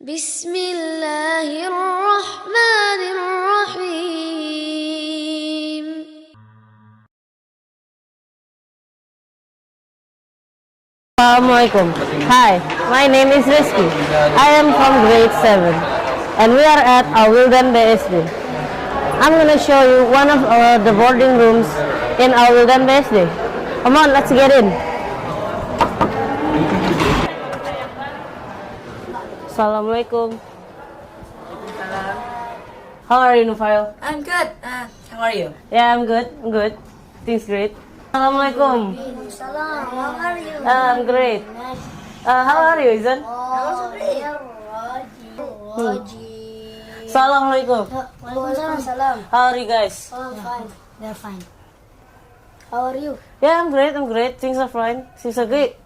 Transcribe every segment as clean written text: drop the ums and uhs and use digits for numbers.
Bismillahirrahmanirrahim. Assalamualaikum. Hi, my name is Rizky. I am from grade 7 and we are at Awildan BSD. I'm gonna show you one of the boarding rooms in Awildan BSD. Come on, let's get in. Assalamualaikum. How are you, Nufail? I'm good. How are you? Yeah, I'm good. I'm good. Things great. Assalamualaikum. Salam, how are you? I'm great. How are you, Izan? Assalamualaikum. Waalaikumsalam. How are you guys? Oh, fine. They're fine. How are you? Yeah, I'm great. I'm great. Things are fine. Things are great.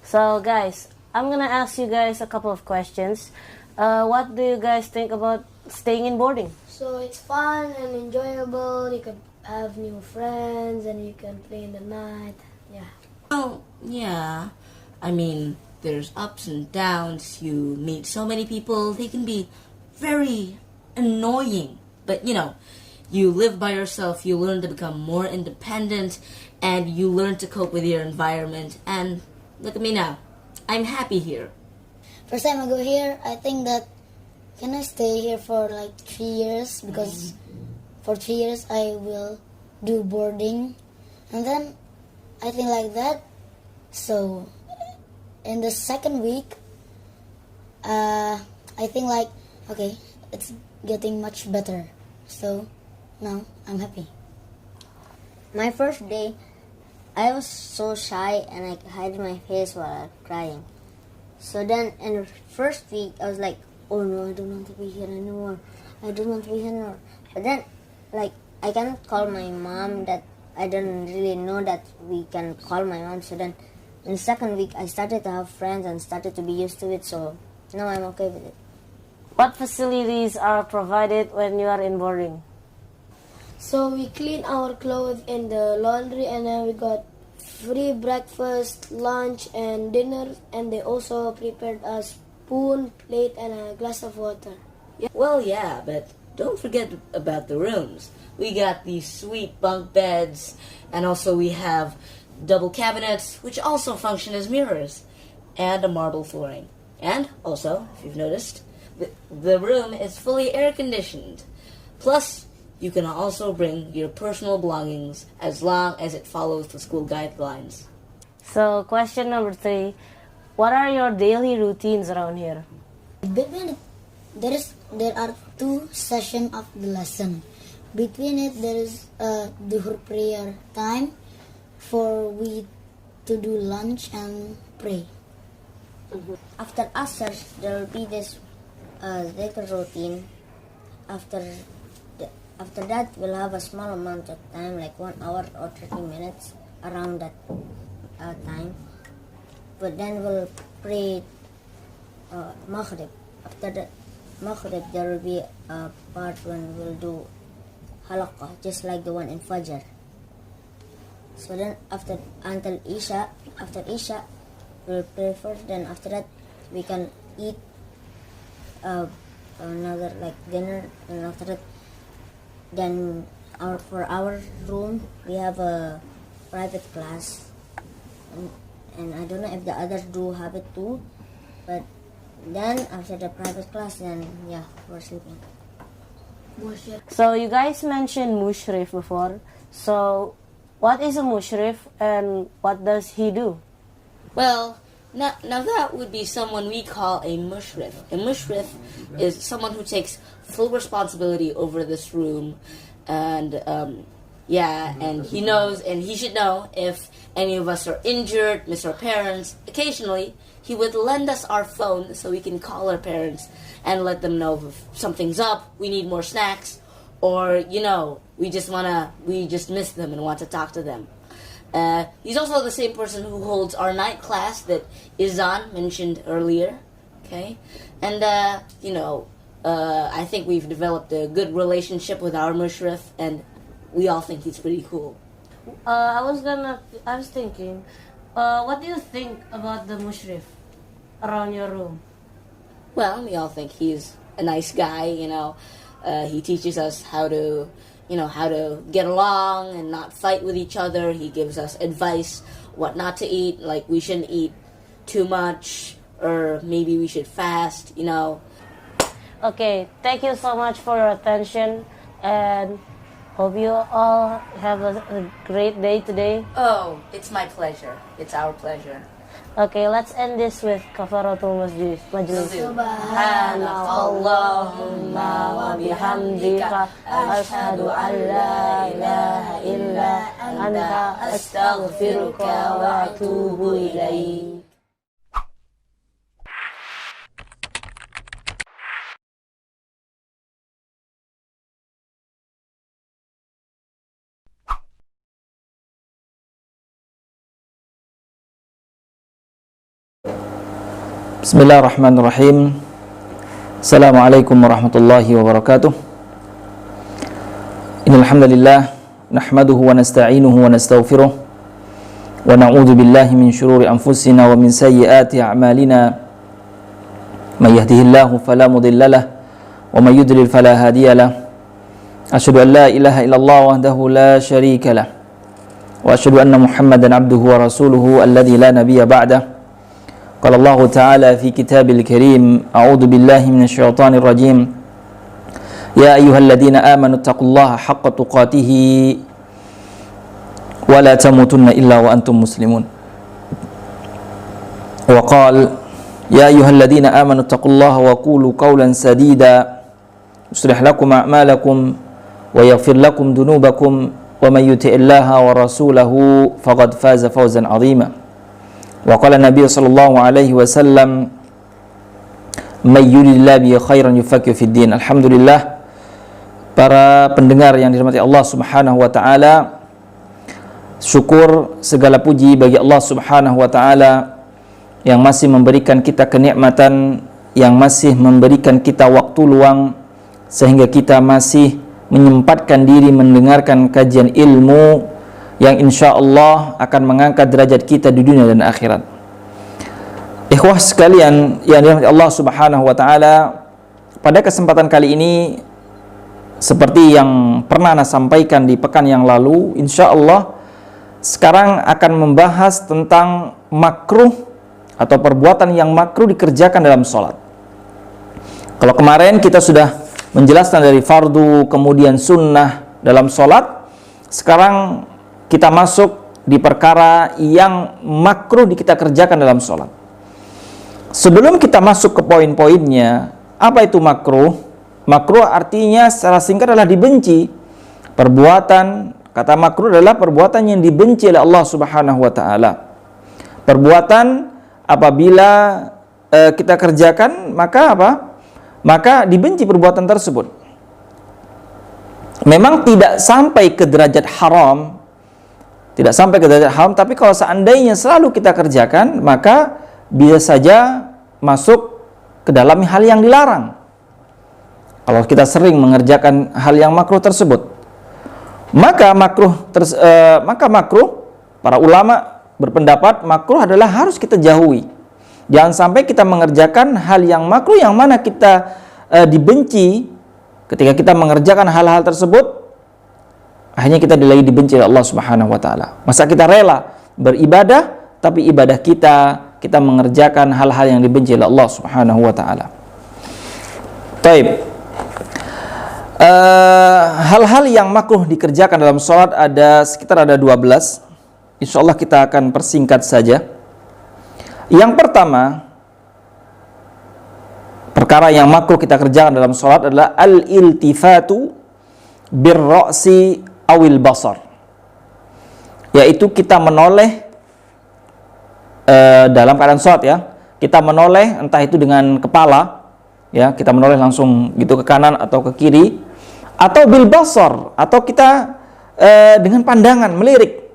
So, guys, I'm gonna ask you guys a couple of questions. What do you guys think about staying in boarding? So it's fun and enjoyable. You can have new friends and you can play in the night. Yeah. Oh, yeah. I mean, there's ups and downs. You meet so many people. They can be very annoying. But, you live by yourself. You learn to become more independent. And you learn to cope with your environment. And look at me now. I'm happy here. First time I go here, I think that can I stay here for like 3 years because for 3 years I will do boarding, and then I think like that. So in the second week, I think like okay, it's getting much better. So now I'm happy. My first day, I was so shy and I hid my face while crying. So then in the first week, I was like, oh no, I don't want to be here anymore. I don't want to be here anymore. But then, I cannot call my mom that I didn't really know that we can call my mom. So then in the second week, I started to have friends and started to be used to it. So now I'm okay with it. What facilities are provided when you are in boarding? So we clean our clothes in the laundry, and then we got free breakfast, lunch, and dinner. And they also prepared a spoon, plate, and a glass of water. Well, yeah, but don't forget about the rooms. We got these sweet bunk beds, and also we have double cabinets, which also function as mirrors, and a marble flooring. And also, if you've noticed, the room is fully air conditioned. Plus, you can also bring your personal belongings as long as it follows the school guidelines. So, question number 3. What are your daily routines around here? Between it, there are 2 sessions of the lesson. Between it, there is a duhur prayer time for we to do lunch and pray. After Asr, there will be this zikr routine. After that, we'll have a small amount of time, like 1 hour or 30 minutes around that time. But then we'll pray Maghrib. After the Maghrib, there will be a part when we'll do halaqah, just like the one in Fajr. So then after Isha, we'll pray first. Then after that, we can eat another like dinner. And after that, then for our room, we have a private class. And I don't know if the others do have it too, but then after the private class, then yeah, we're sleeping. So, you guys mentioned mushrif before. So, what is a mushrif and what does he do? Well, now that would be someone we call a mushrif. A mushrif is someone who takes full responsibility over this room, and and he knows, and he should know if any of us are injured, miss our parents. Occasionally, he would lend us our phone so we can call our parents and let them know if something's up, we need more snacks, or we just miss them and want to talk to them. He's also the same person who holds our night class that Izan mentioned earlier. Okay, and I think we've developed a good relationship with our mushrif, and we all think he's pretty cool. I was thinking, what do you think about the mushrif around your room? well, we all think he's a nice guy, you know. He teaches us how to, how to get along and not fight with each other. He gives us advice what not to eat, like we shouldn't eat too much, or maybe we should fast, Okay, thank you so much for your attention, and hope you all have a great day today. Oh, it's my pleasure. It's our pleasure. Okay, let's end this with kafaratul majlis. Subhanakallahumma wa bihamdika asyhadu an la ilaha illa anta astaghfiruka wa atubu ilaik. Bismillahirrahmanirrahim. Assalamualaikum warahmatullahi wabarakatuh. Innal hamdalillah nahmaduhu wa nasta'inuhu wa nastaghfiruh wa na'udzu billahi min shururi anfusina wa min sayyiati a'malina. May yahdihillahu fala mudilla lahu wa may yudlil fala hadiya lahu. Asyhadu an la ilaha illallah wahdahu la syarika lahu wa asyhadu anna Muhammadan abduhu wa rasuluhu alladzi la nabiyya ba'dahu. Qala Allah Ta'ala fi kitabil karim, a'udzu billahi minasyaitonir rajim. Ya ayyuhalladzina amanu taqullaha haqqa tuqatih wa la tamutunna illa wa antum muslimun. Wa qala ya ayyuhalladzina amanu taqullaha wa qulu qawlan sadida yuslih lakum a'malakum wa yaghfir lakum dhunubakum wa may yuti'illaha wa rasulahu faqad faza fawzan 'azima. Wa qala Nabi sallallahu alaihi wasallam may yuridillahu bihi khairan yufaqihu fid din. Alhamdulillah, para pendengar yang dirahmati Allah Subhanahu wa taala, syukur segala puji bagi Allah Subhanahu wa taala yang masih memberikan kita kenikmatan, yang masih memberikan kita waktu luang sehingga kita masih menyempatkan diri mendengarkan kajian ilmu yang insya Allah akan mengangkat derajat kita di dunia dan akhirat. Ikhwah sekalian yang dirahmati Allah Subhanahu wa taala, pada kesempatan kali ini seperti yang pernah Ana sampaikan di pekan yang lalu, insya Allah sekarang akan membahas tentang makruh atau perbuatan yang makruh dikerjakan dalam sholat. Kalau kemarin kita sudah menjelaskan dari fardu kemudian sunnah dalam sholat, sekarang kita masuk di perkara yang makruh kita kerjakan dalam sholat. Sebelum kita masuk ke poin-poinnya, apa itu makruh? Makruh artinya secara singkat adalah dibenci. Perbuatan, kata makruh adalah perbuatan yang dibenci oleh Allah Subhanahu wa taala. Perbuatan apabila kita kerjakan, maka apa? Maka dibenci perbuatan tersebut. Memang tidak sampai ke derajat haram, tidak sampai ke derajat haram, tapi kalau seandainya selalu kita kerjakan, maka bisa saja masuk ke dalam hal yang dilarang. Kalau kita sering mengerjakan hal yang makruh tersebut, maka makruh, para ulama berpendapat makruh adalah harus kita jauhi. Jangan sampai kita mengerjakan hal yang makruh yang mana kita dibenci. Ketika kita mengerjakan hal-hal tersebut, akhirnya kita lagi dibenci oleh Allah Subhanahu wa taala. Masa kita rela beribadah tapi ibadah kita mengerjakan hal-hal yang dibenci oleh Allah Subhanahu wa taala. Taib. Hal-hal yang makruh dikerjakan dalam salat sekitar 12. Insyaallah kita akan persingkat saja. Yang pertama, perkara yang makruh kita kerjakan dalam salat adalah al-iltifatu bir-ra'si awil basar, yaitu kita menoleh dalam keadaan sholat, ya, kita menoleh entah itu dengan kepala, ya, kita menoleh langsung gitu ke kanan atau ke kiri, atau bil basar, atau kita dengan pandangan melirik,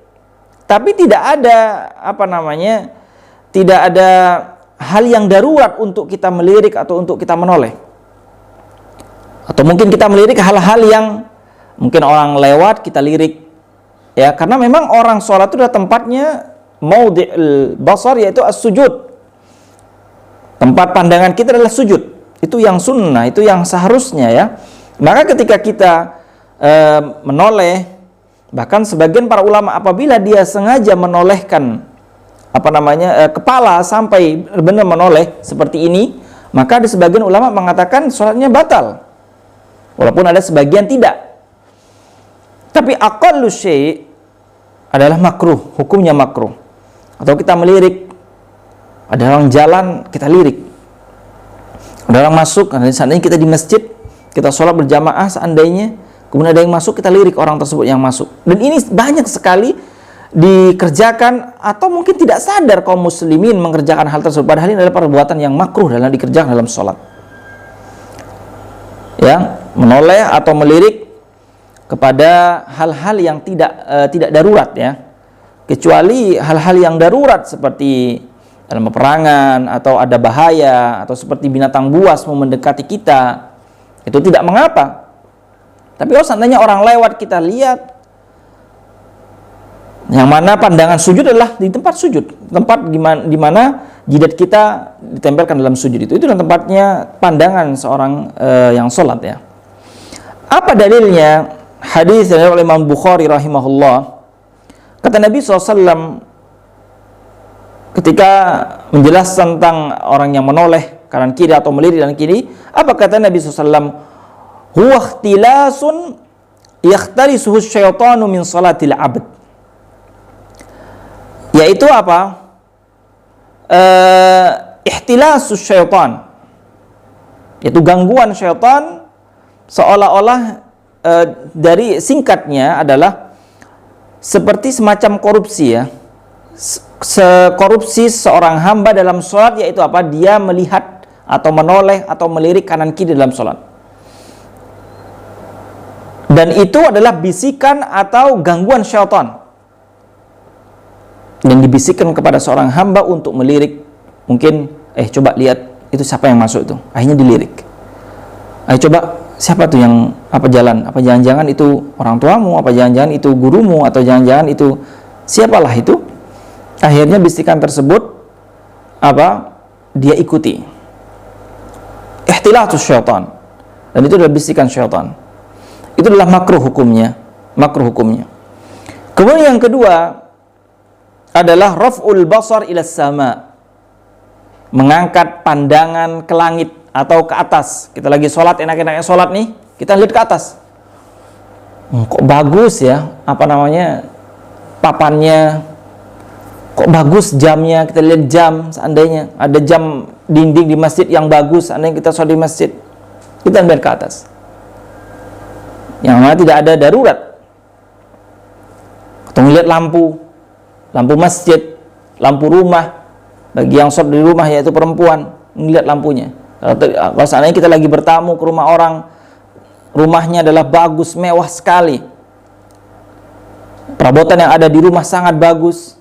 tapi tidak ada tidak ada hal yang darurat untuk kita melirik atau untuk kita menoleh. Atau mungkin kita melirik hal-hal yang mungkin orang lewat kita lirik, ya, karena memang orang sholat itu adalah tempatnya maudhi'ul basar, yaitu as-sujud. Tempat pandangan kita adalah sujud. Itu yang sunnah, itu yang seharusnya ya. Maka ketika kita menoleh, bahkan sebagian para ulama apabila dia sengaja menolehkan kepala sampai benar menoleh seperti ini, maka ada sebagian ulama mengatakan sholatnya batal. Walaupun ada sebagian tidak. Tapi aqallu syai' adalah makruh, hukumnya makruh. Atau kita melirik, ada orang jalan, kita lirik. Ada orang masuk, seandainya kita di masjid, kita sholat berjamaah seandainya, kemudian ada yang masuk, kita lirik orang tersebut yang masuk. Dan ini banyak sekali dikerjakan, atau mungkin tidak sadar kaum muslimin mengerjakan hal tersebut, padahal ini adalah perbuatan yang makruh dalam dikerjakan dalam sholat. Ya, menoleh atau melirik kepada hal-hal yang tidak darurat ya. Kecuali hal-hal yang darurat seperti dalam peperangan atau ada bahaya atau seperti binatang buas mau mendekati kita, itu tidak mengapa. Tapi kalau seandainya orang lewat kita lihat, yang mana pandangan sujud adalah di tempat sujud, tempat di mana jidat kita ditempelkan dalam sujud itu adalah tempatnya pandangan seorang yang sholat ya. Apa dalilnya? Hadis dari Imam Bukhari rahimahullah, kata Nabi SAW ketika menjelaskan tentang orang yang menoleh kanan kiri atau melirik kanan kiri, apa kata Nabi SAW? Huwa ikhtilasun yakhtalisuhu syaitanu min salatil abd. Yaitu apa? Ihtilasus syaitan, yaitu gangguan syaitan, seolah-olah dari singkatnya adalah seperti semacam korupsi ya. Korupsi seorang hamba dalam sholat, yaitu apa? Dia melihat atau menoleh atau melirik kanan kiri dalam sholat. Dan itu adalah bisikan atau gangguan syaitan yang dibisikkan kepada seorang hamba untuk melirik. Mungkin coba lihat itu siapa yang masuk itu, akhirnya dilirik. Coba siapa tuh yang jalan, apa jangan-jangan itu orang tuamu, apa jangan-jangan itu gurumu, atau jangan-jangan itu siapalah itu. Akhirnya bisikan tersebut dia ikuti. Ihtilatus syaitan, dan itu adalah bisikan syaitan. Itu adalah makruh hukumnya. Kemudian yang kedua adalah raf'ul basar ila sama, mengangkat pandangan ke langit atau ke atas. Kita lagi sholat, enak-enaknya sholat nih, kita lihat ke atas. Kok bagus ya, papannya, kok bagus jamnya, kita lihat jam. Seandainya ada jam dinding di masjid yang bagus, seandainya kita sholat di masjid, kita lihat ke atas. Yang mana tidak ada darurat. Atau melihat lampu masjid, lampu rumah, bagi yang sholat di rumah yaitu perempuan, melihat lampunya. Kalau seandainya kita lagi bertamu ke rumah orang, rumahnya adalah bagus, mewah sekali, perabotan yang ada di rumah sangat bagus,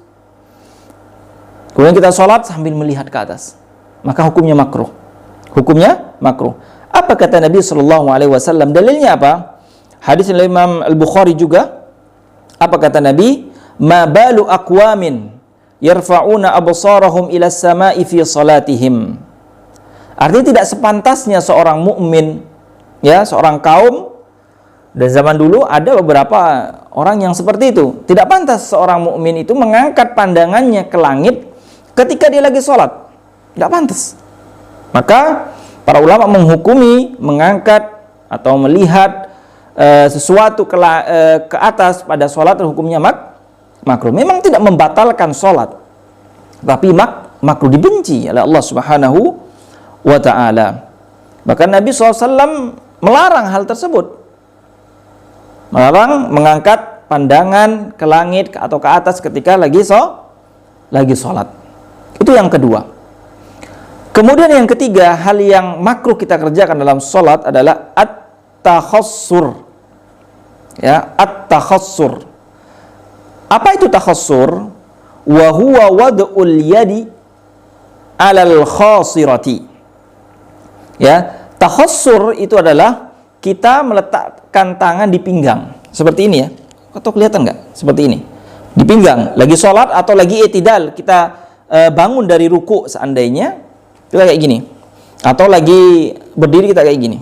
kemudian kita sholat sambil melihat ke atas, maka hukumnya makruh. Apa kata Nabi SAW? Dalilnya apa? Hadis dari Imam Al-Bukhari juga. Apa kata Nabi? Ma balu aqwamin yarfa'una absarahum ila as-sama'i fi salatihim. Artinya tidak sepantasnya seorang mukmin, ya, seorang kaum, dan zaman dulu ada beberapa orang yang seperti itu. Tidak pantas seorang mukmin itu mengangkat pandangannya ke langit ketika dia lagi sholat. Tidak pantas. Maka para ulama menghukumi mengangkat atau melihat sesuatu ke atas pada sholat, hukumnya makruh. Memang tidak membatalkan sholat, tapi makruh, dibenci oleh Allah Subhanahu wa ta'ala. Bahkan Nabi SAW melarang hal tersebut, melarang mengangkat pandangan ke langit atau ke atas ketika lagi sholat. Itu yang kedua. Kemudian yang ketiga, hal yang makruh kita kerjakan dalam sholat adalah at-takhassur. Ya, at-takhassur. Apa itu takhassur? Wa huwa wad'ul yadi 'alal khasirati. Ya, takhassur itu adalah kita meletakkan tangan di pinggang seperti ini ya. Atau kelihatan nggak? Seperti ini. Di pinggang, lagi sholat atau lagi i'tidal, kita bangun dari ruku seandainya, kita kayak gini. Atau lagi berdiri kita kayak gini,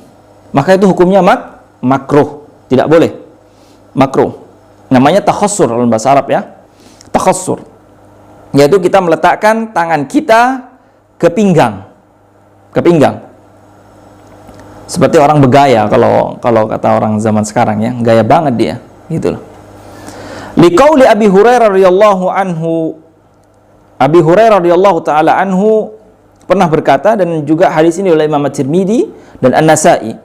maka itu hukumnya makruh, tidak boleh, makruh. Namanya takhassur dalam bahasa Arab ya, takhassur, yaitu kita meletakkan tangan kita ke pinggang, seperti orang bergaya, kalau kata orang zaman sekarang ya, gaya banget dia, gitu loh. Liqauli Abi Hurairah radhiyallahu anhu, Abi Hurairah radhiyallahu taala anhu pernah berkata, dan juga hadis ini oleh Imam At-Tirmidzi dan An-Nasa'i.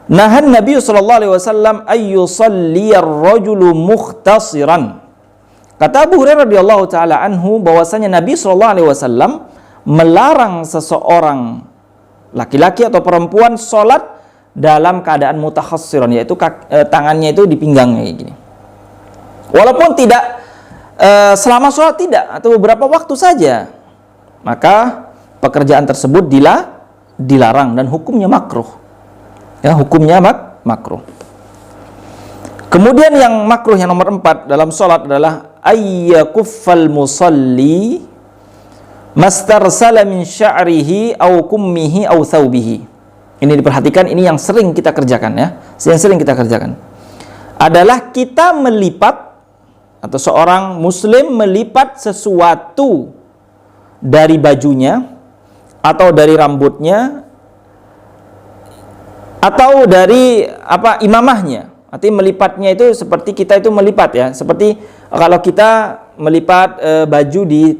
Nahan Nabi sallallahu alaihi wasallam ayyusalliyar rajulu mukhtasiran. Kata Abu Hurairah radhiyallahu taala anhu bahwasanya Nabi sallallahu alaihi wasallam melarang seseorang laki-laki atau perempuan salat dalam keadaan mutakhassiran, yaitu tangannya itu di pinggangnya kayak gini. Walaupun tidak selama sholat, tidak, atau beberapa waktu saja, maka pekerjaan tersebut dilarang dan hukumnya makruh. Ya, hukumnya makruh. Kemudian yang makruh yang nomor 4 dalam sholat adalah ayyakuffal musalli mastarsala min sya'rihi au kummihi au thawbihi. Ini diperhatikan, ini yang sering kita kerjakan ya. Yang sering kita kerjakan adalah kita melipat, atau seorang muslim melipat sesuatu dari bajunya atau dari rambutnya atau dari imamahnya. Artinya melipatnya itu seperti kita itu melipat ya, seperti kalau kita melipat baju di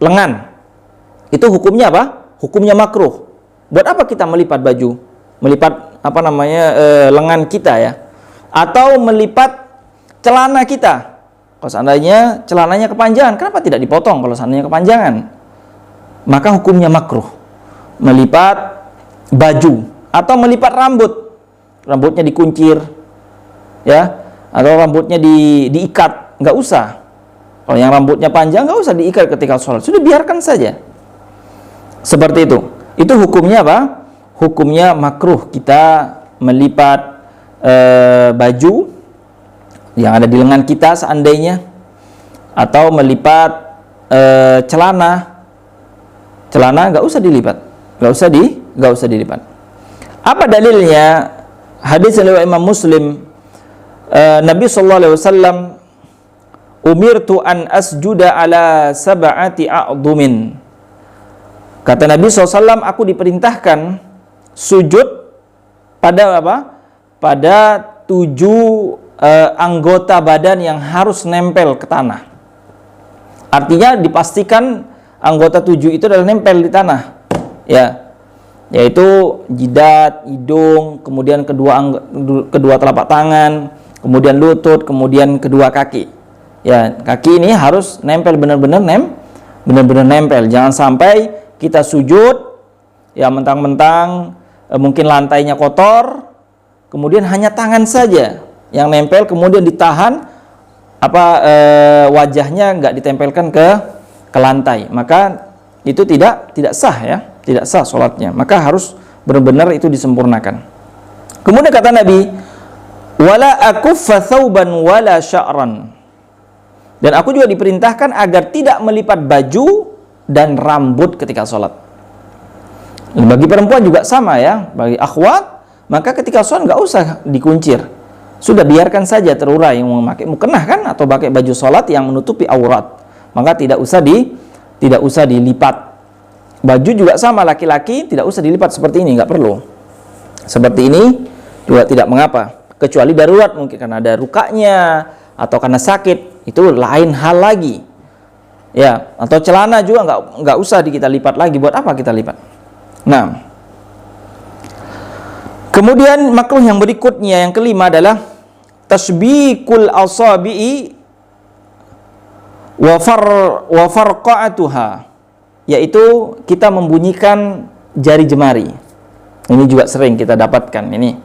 lengan, itu hukumnya apa? Hukumnya makruh. Buat apa kita melipat baju? Melipat lengan kita ya, atau melipat celana kita. Kalau seandainya celananya kepanjangan, kenapa tidak dipotong kalau seandainya kepanjangan? Maka hukumnya makruh. Melipat baju atau melipat rambutnya dikuncir ya, atau rambutnya diikat, nggak usah. Kalau yang rambutnya panjang nggak usah diikat ketika sholat, sudah biarkan saja. Seperti itu. Itu hukumnya apa? Hukumnya makruh kita melipat baju yang ada di lengan kita seandainya, atau melipat celana nggak usah dilipat, nggak usah dilipat. Apa dalilnya? Hadis riwayat Imam Muslim, Nabi sallallahu alaihi wasallam, umirtu an asjuda ala sab'ati a'dumin. Kata Nabi SAW, aku diperintahkan sujud pada apa? Pada 7 anggota badan yang harus nempel ke tanah. Artinya dipastikan anggota 7 itu adalah nempel di tanah ya, yaitu jidat, hidung, kemudian kedua telapak tangan, kemudian lutut, kemudian kedua kaki ya. Kaki ini harus nempel, benar-benar nempel. Jangan sampai kita sujud ya mentang-mentang mungkin lantainya kotor, kemudian hanya tangan saja yang nempel, kemudian ditahan wajahnya nggak ditempelkan ke lantai, maka itu tidak sah ya, tidak sah sholatnya. Maka harus benar-benar itu disempurnakan. Kemudian kata Nabi, wala akuffa thawban wala sya'ran, dan aku juga diperintahkan agar tidak melipat baju dan rambut ketika sholat. Bagi perempuan juga sama ya, bagi akhwat, maka ketika sholat nggak usah dikuncir, sudah biarkan saja terurai. Yang memakai mukena kan, atau pakai baju sholat yang menutupi aurat, maka tidak usah dilipat. Baju juga sama, laki-laki tidak usah dilipat seperti ini, nggak perlu. Seperti ini juga tidak mengapa, kecuali darurat, mungkin karena ada rukanya atau karena sakit, itu lain hal lagi ya. Atau celana juga nggak usah kita lipat lagi, buat apa kita lipat? Nah, kemudian makruh yang berikutnya, yang kelima adalah tasbikul asabi'i wa farqa'atuha, yaitu kita membunyikan jari jemari. Ini juga sering kita dapatkan, ini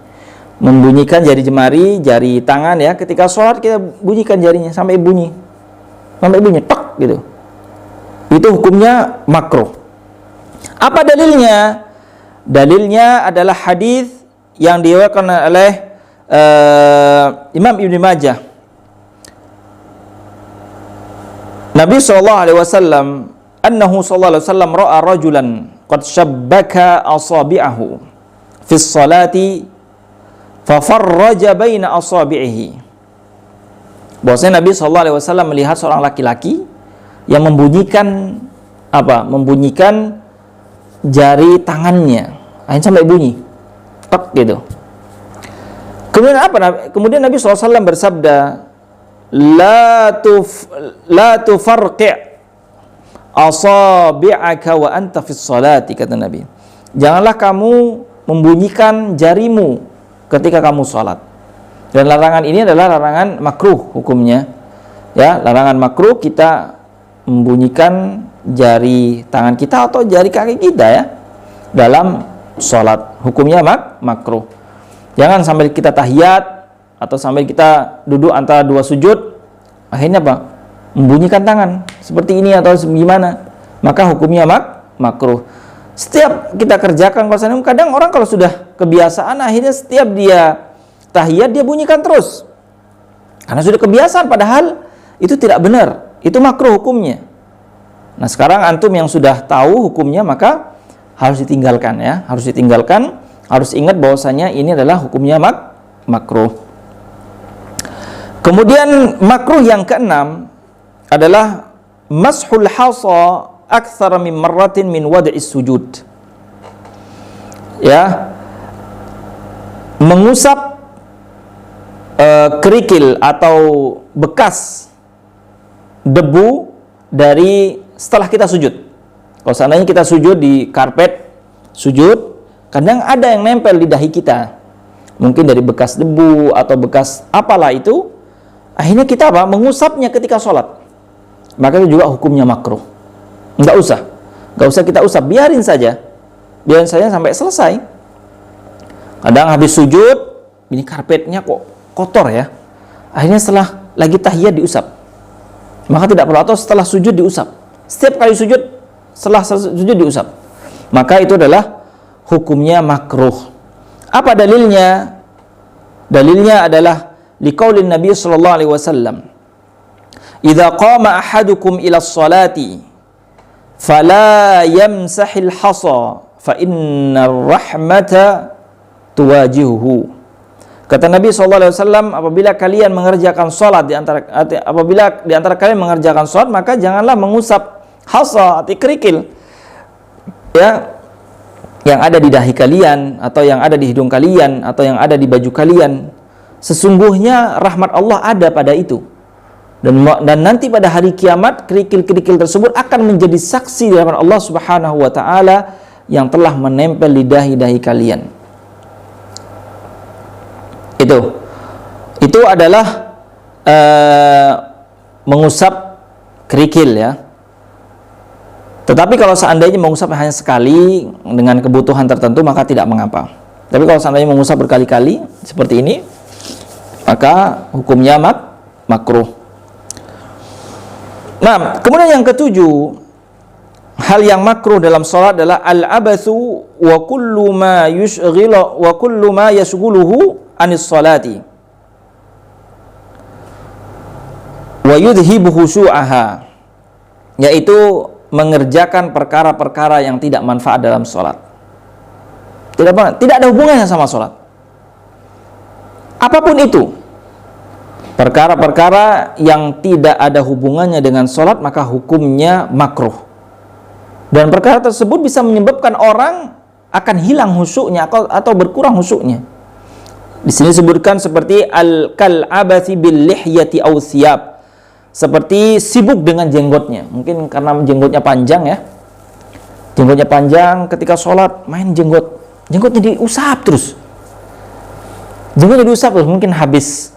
membunyikan jari jemari, jari tangan ya, ketika sholat kita bunyikan jarinya sampai bunyi tok gitu. Itu hukumnya makruh. Apa dalilnya? Dalilnya adalah hadis yang diriwayatkan oleh Imam Ibnu Majah. Nabi sallallahu alaihi wasallam, annahu sallallahu alaihi wasallam ra'a rajulan qad shabbaka asabi'ahu. fi sholati fa farraja baina asabi'ihi. Bahwasanya Nabi sallallahu alaihi wasallam melihat seorang laki-laki yang membunyikan apa? Membunyikan jari tangannya. Akhirnya sampai bunyi. Tek gitu. Kemudian apa? Kemudian Nabi SAW bersabda, La tufarqi' asabi'aka wa anta fis salati, kata Nabi. Janganlah kamu membunyikan jarimu ketika kamu salat. Dan larangan ini adalah larangan makruh hukumnya. Ya, larangan makruh kita membunyikan jari tangan kita atau jari kaki kita ya dalam salat. Hukumnya makruh. Jangan sambil kita tahiyat atau sambil kita duduk antara dua sujud akhirnya apa? Membunyikan tangan seperti ini atau gimana, maka hukumnya makruh. Setiap kita kerjakan kalau kadang orang kalau sudah kebiasaan akhirnya setiap dia tahiyat dia bunyikan terus karena sudah kebiasaan, padahal itu tidak benar, itu makruh hukumnya. Nah sekarang antum yang sudah tahu hukumnya maka harus ditinggalkan ya, harus ditinggalkan, harus ingat bahwasanya ini adalah hukumnya makruh. Kemudian makruh yang keenam adalah mashul hasa aktsara min marratin min wad'is sujud. Ya. Mengusap kerikil atau bekas debu dari setelah kita sujud. Kalau seandainya kita sujud di karpet sujud, kadang ada yang nempel di dahi kita, mungkin dari bekas debu atau bekas apalah itu, akhirnya kita apa? Mengusapnya ketika sholat, maka itu juga hukumnya makruh. Nggak usah kita usap, biarin saja sampai selesai. Kadang habis sujud, ini karpetnya kok kotor ya, akhirnya setelah lagi tahiyat diusap, maka tidak perlu, atau setelah sujud diusap, setiap kali sujud, setelah sujud diusap, maka itu adalah hukumnya makruh. Apa dalilnya? Dalilnya adalah liqaulin Nabi sallallahu alaihi wasallam, "Idza qama ahadukum ila sholati fala yamsahil hasa fa innar rahmata tuwajihuhu." Kata Nabi sallallahu alaihi wasallam, apabila kalian mengerjakan salat apabila di antara kalian mengerjakan salat, maka janganlah mengusap hasa atau kerikil ya yang ada di dahi kalian atau yang ada di hidung kalian atau yang ada di baju kalian. Sesungguhnya rahmat Allah ada pada itu. Dan nanti pada hari kiamat kerikil-kerikil tersebut akan menjadi saksi di hadapan Allah Subhanahu wa taala yang telah menempel di dahi-dahi kalian. Itu adalah mengusap kerikil ya. Tetapi kalau seandainya mengusap hanya sekali dengan kebutuhan tertentu maka tidak mengapa. Tapi kalau seandainya mengusap berkali-kali seperti ini, maka hukumnya makruh. Nah, kemudian yang ketujuh, hal yang makruh dalam salat adalah al-abathu wa kullu ma yushghilu wa kullu ma yashghuluhu anis salati wa yudhibu khusyu'aha, yaitu mengerjakan perkara-perkara yang tidak manfaat dalam sholat. Tidak ada hubungannya sama sholat. Apapun itu, perkara-perkara yang tidak ada hubungannya dengan sholat, maka hukumnya makruh. Dan perkara tersebut bisa menyebabkan orang akan hilang khusyuknya atau berkurang khusyuknya. Di sini disebutkan seperti al-kal'abathi bil lihyati aw thiyab, seperti sibuk dengan jenggotnya, mungkin karena jenggotnya panjang ya, jenggotnya panjang, ketika sholat main jenggotnya diusap terus, mungkin habis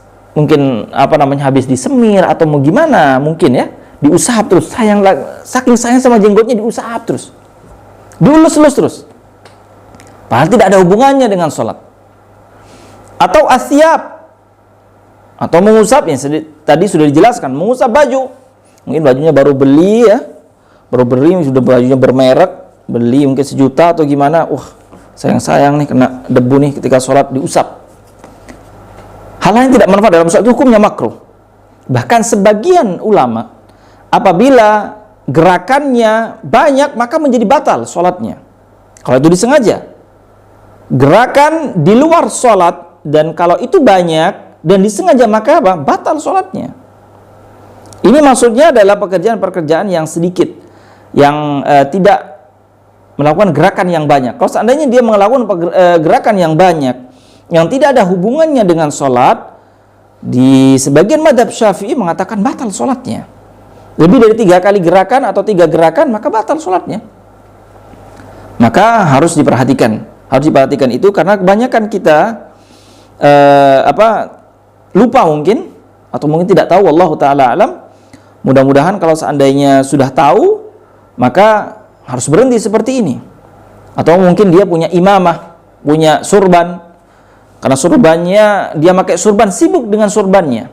disemir atau mau gimana, mungkin ya, diusap terus, saking sayang sama jenggotnya diusap terus, diulus-ulus terus, padahal tidak ada hubungannya dengan sholat. Atau asyab, atau mengusap yang tadi sudah dijelaskan, mengusap baju, mungkin bajunya baru beli ya, sudah bajunya bermerek, beli mungkin 1 juta atau gimana, sayang nih kena debu nih ketika sholat diusap. Hal lain tidak manfaat dalam sholat itu hukumnya makruh. Bahkan sebagian ulama, apabila gerakannya banyak maka menjadi batal sholatnya kalau itu disengaja. gerakan di luar sholat, dan kalau itu banyak dan disengaja, maka apa? Batal sholatnya. Ini maksudnya adalah pekerjaan-pekerjaan yang sedikit, yang tidak melakukan gerakan yang banyak. Kalau seandainya dia melakukan gerakan yang banyak, yang tidak ada hubungannya dengan sholat, di sebagian madhab Syafi'i mengatakan batal sholatnya. Lebih dari 3 kali gerakan atau 3 gerakan, maka batal sholatnya. Maka harus diperhatikan itu, karena kebanyakan kita lupa mungkin, atau mungkin tidak tahu, wallahu ta'ala alam. Mudah-mudahan kalau seandainya sudah tahu, maka harus berhenti seperti ini. Atau mungkin dia punya imamah, punya surban, karena surbannya dia pakai surban, sibuk dengan surbannya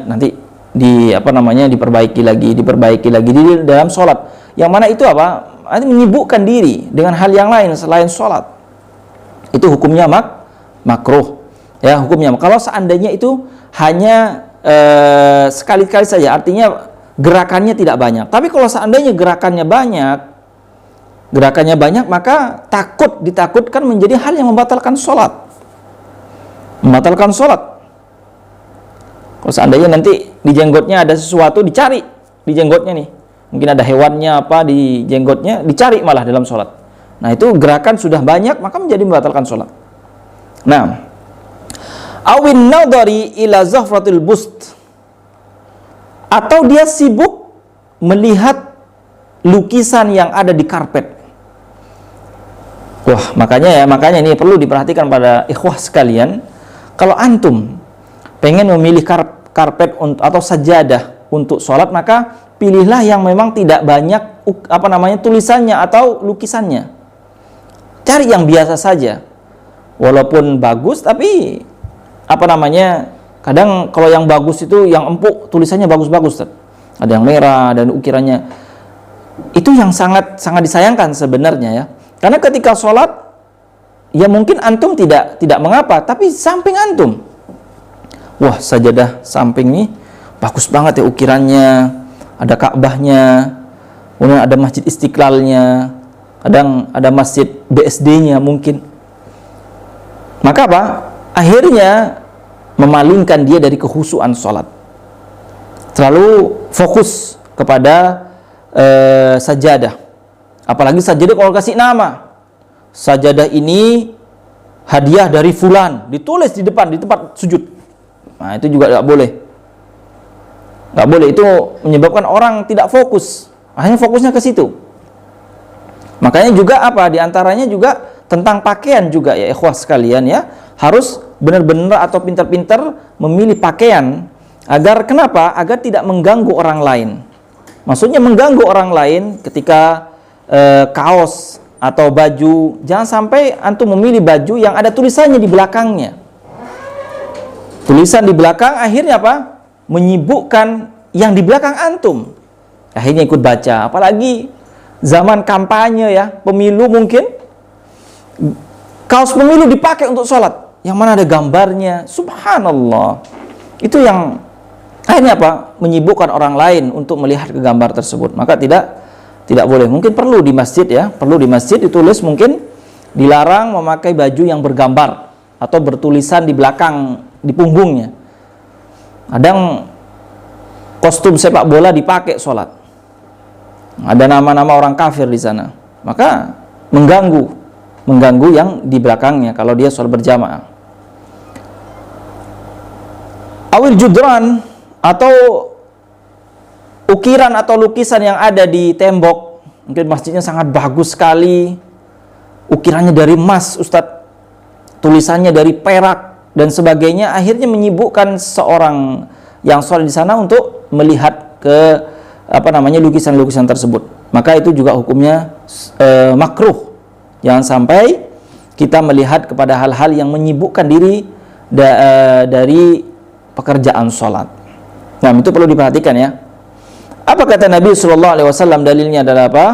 nanti diperbaiki lagi di dalam sholat, yang mana itu nanti menyibukkan diri dengan hal yang lain selain sholat. Itu hukumnya makruh ya, hukumnya. Kalau seandainya itu hanya sekali-kali saja, artinya gerakannya tidak banyak. Tapi kalau seandainya gerakannya banyak, maka ditakutkan menjadi hal yang membatalkan sholat. Kalau seandainya nanti di jenggotnya ada sesuatu, dicari di jenggotnya nih, mungkin ada hewannya di jenggotnya, dicari malah dalam sholat. Nah, itu gerakan sudah banyak, maka menjadi membatalkan sholat. Nah, awin nadari ila zahratil bust, atau dia sibuk melihat lukisan yang ada di karpet. Wah, makanya ini perlu diperhatikan pada ikhwah sekalian. Kalau antum pengen memilih karpet atau sajadah untuk sholat, maka pilihlah yang memang tidak banyak tulisannya atau lukisannya. Cari yang biasa saja, walaupun bagus, tapi kadang kalau yang bagus itu yang empuk, tulisannya bagus-bagus, ada yang merah dan ukirannya, itu yang sangat disayangkan sebenarnya ya. Karena ketika sholat, ya mungkin antum tidak mengapa, tapi samping antum, wah, sajadah samping nih bagus banget ya ukirannya, ada Ka'bahnya, kemudian ada Masjid Istiqlalnya, kadang ada Masjid BSD-nya mungkin. Maka akhirnya memalingkan dia dari kehusuan sholat. Terlalu fokus kepada sajadah. Apalagi sajadah kalau kasih nama, sajadah ini hadiah dari fulan, ditulis di depan, di tempat sujud. Nah, itu juga nggak boleh. Itu menyebabkan orang tidak fokus, hanya fokusnya ke situ. Makanya juga diantaranya juga tentang pakaian juga ya ikhwah sekalian ya, harus benar-benar atau pintar-pintar memilih pakaian agar agar tidak mengganggu orang lain. Maksudnya mengganggu orang lain ketika kaos atau baju, jangan sampai antum memilih baju yang ada tulisannya di belakangnya. Tulisan di belakang akhirnya menyibukkan yang di belakang antum. Akhirnya ikut baca, apalagi zaman kampanye ya, pemilu mungkin kaos pemilu dipakai untuk sholat, yang mana ada gambarnya, subhanallah. Itu yang akhirnya menyibukkan orang lain untuk melihat ke gambar tersebut. Maka tidak boleh. Mungkin perlu di masjid ya, ditulis, mungkin dilarang memakai baju yang bergambar atau bertulisan di belakang, di punggungnya. Kadang kostum sepak bola dipakai sholat, ada nama-nama orang kafir di sana, maka mengganggu yang di belakangnya kalau dia sholat berjamaah. Awil judran, atau ukiran atau lukisan yang ada di tembok, mungkin masjidnya sangat bagus sekali, ukirannya dari emas Ustadz, tulisannya dari perak dan sebagainya, akhirnya menyibukkan seorang yang sholat di sana untuk melihat ke lukisan-lukisan tersebut. Maka itu juga hukumnya makruh. Jangan sampai kita melihat kepada hal-hal yang menyibukkan diri dari pekerjaan sholat. Nah, itu perlu diperhatikan ya. Apa kata Nabi SAW? Dalilnya adalah apa?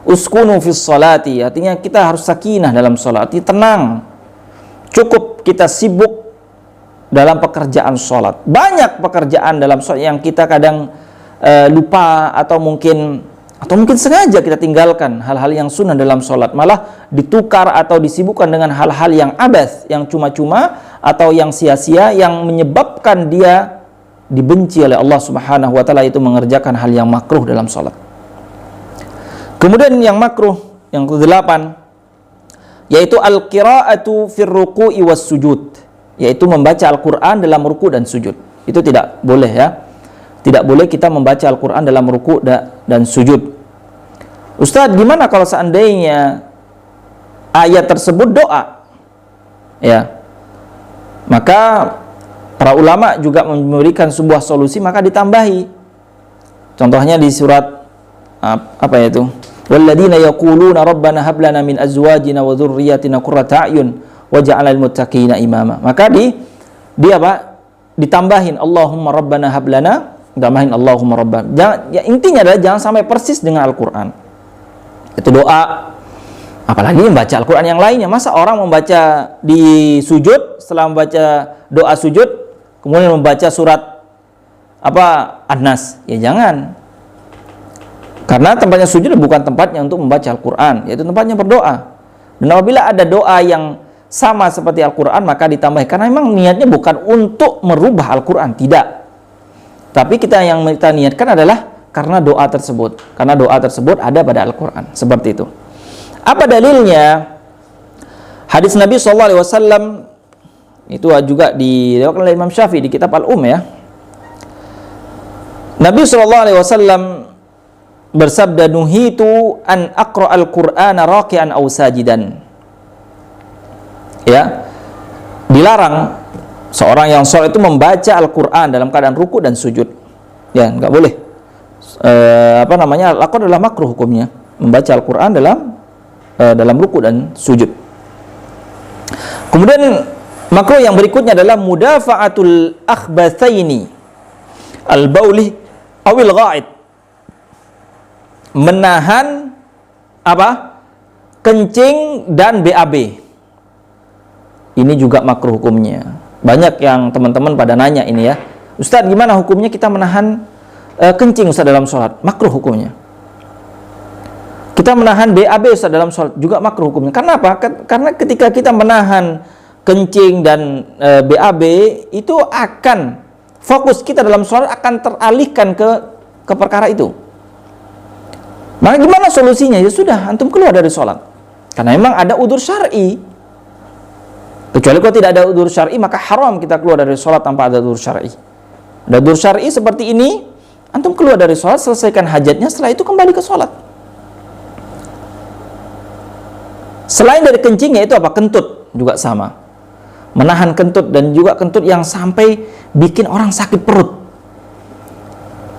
Uskunu fis sholati, artinya kita harus sakinah dalam sholat, tenang. Cukup kita sibuk dalam pekerjaan sholat. Banyak pekerjaan dalam sholat yang kita kadang lupa atau mungkin Atau mungkin sengaja kita tinggalkan hal-hal yang sunnah dalam sholat, malah ditukar atau disibukkan dengan hal-hal yang abas, yang cuma-cuma atau yang sia-sia, yang menyebabkan dia dibenci oleh Allah Subhanahu wa taala, itu mengerjakan hal yang makruh dalam sholat. Kemudian yang makruh yang ke-8 yaitu al-qira'atu fir ruku'i was sujud, yaitu membaca Al-Qur'an dalam ruku' dan sujud. Itu tidak boleh ya. Tidak boleh kita membaca Al-Quran dalam ruku' dan sujud. Ustadz, gimana kalau seandainya ayat tersebut doa? Ya, maka para ulama juga memberikan sebuah solusi, maka ditambahi. Contohnya di surat apa itu? Walladzina yaquluna rabbana hab lana min azwajina wa dzurriyyatina qurrata a'yun waj'alnal muttaqina imama. Maka di apa? Ditambahin Allahumma rabbana hab lana, tambahin Allahumma rabbana. Ya, intinya adalah jangan sampai persis dengan Al-Qur'an. Itu doa. Apalagi membaca Al-Qur'an yang lainnya. Masa orang membaca di sujud, setelah membaca doa sujud kemudian membaca surat apa? An-Nas. Ya jangan. Karena tempatnya sujud bukan tempatnya untuk membaca Al-Qur'an, yaitu tempatnya berdoa. Dan apabila ada doa yang sama seperti Al-Quran, maka ditambah, karena memang niatnya bukan untuk merubah Al-Quran, tidak, tapi yang kita niatkan adalah karena doa tersebut, karena doa tersebut ada pada Al-Quran, seperti itu. Apa dalilnya? Hadis Nabi SAW itu juga diriwayatkan oleh Imam Syafi'i di kitab Al-Ya. Nabi SAW bersabda, nuhitu an aqra al-Qur'ana raki'an aw sajidan. Ya, dilarang seorang yang sholat itu membaca Al-Quran dalam keadaan ruku dan sujud. Ya, nggak boleh. Lakon adalah makruh hukumnya, membaca Al-Quran dalam ruku dan sujud. Kemudian makruh yang berikutnya adalah mudafa'atul akhbathaini al-bauli awil ghaid, menahan apa? Kencing dan BAB. Ini juga makruh hukumnya. Banyak yang teman-teman pada nanya ini ya, Ustadz, gimana hukumnya kita menahan kencing Ustadz dalam sholat? Makruh hukumnya. Kita menahan BAB Ustadz dalam sholat juga makruh hukumnya. Karena apa? Karena ketika kita menahan kencing dan BAB, itu akan fokus kita dalam sholat akan teralihkan ke perkara itu. Maka gimana solusinya? Ya sudah, antum keluar dari sholat. Karena memang ada udzur syar'i. Kecuali kalau tidak ada udzur syar'i, maka haram kita keluar dari sholat tanpa ada udzur syar'i. Ada udzur syar'i seperti ini, antum keluar dari sholat, selesaikan hajatnya, setelah itu kembali ke sholat. Selain dari kencingnya itu apa? Kentut juga sama. Menahan kentut, dan juga kentut yang sampai bikin orang sakit perut.